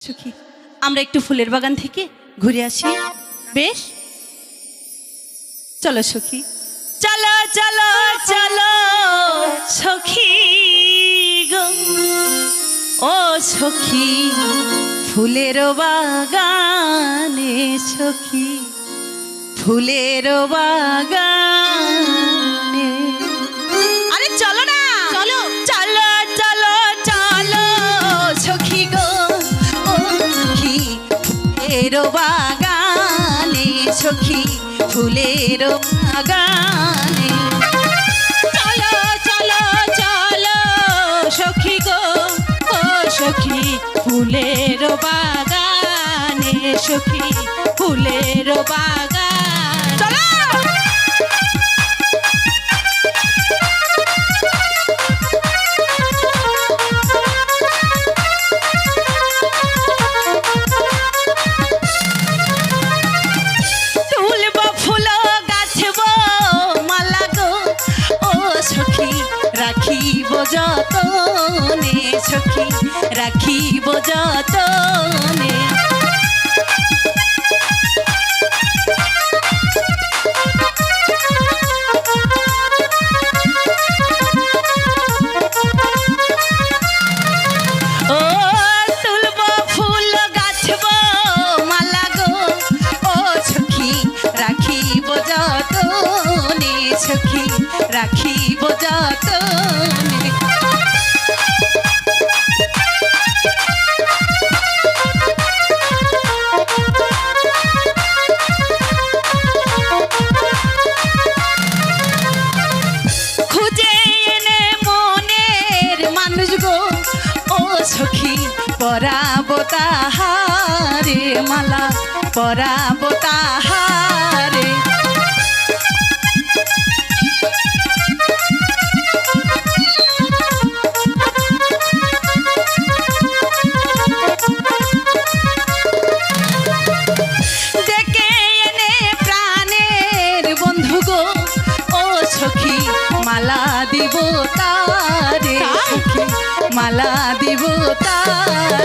সখী, আমরা একটু ফুলের বাগান থেকে ঘুরে আসি। বেশ, চলো সখী, চলো চলো চলো সখী গো, ও সখী ফুলের বাগানে, সখী ফুলের বাগানে। আরে চলো না, চলো চলো চলো চলো সখী গো, ও সখী ফুলের বাগানে, সখী ফুলের বাগানে। চলো চলো চলো সখী গো, ও সখী ফুলের বাগানে, সখী ফুলের বাগান। চলো তুলব ফুল গাছব মালা গো, ও সখী রাখিব যতনে, সখী রাখিব যতনে। ও তুলব ফুল গাছব মালা গো, ও সখী রাখিব যতনে, সখী রাখিব যতনে। খুঁজে এনে মনের মানুষ গো, ও সখী পরাব তাহারে, মালা পরাব তাহারে। ডেকে এনে প্রাণের বন্ধু গো, ও সখী মালা দিব তারে, সখী মালা দিব তারে।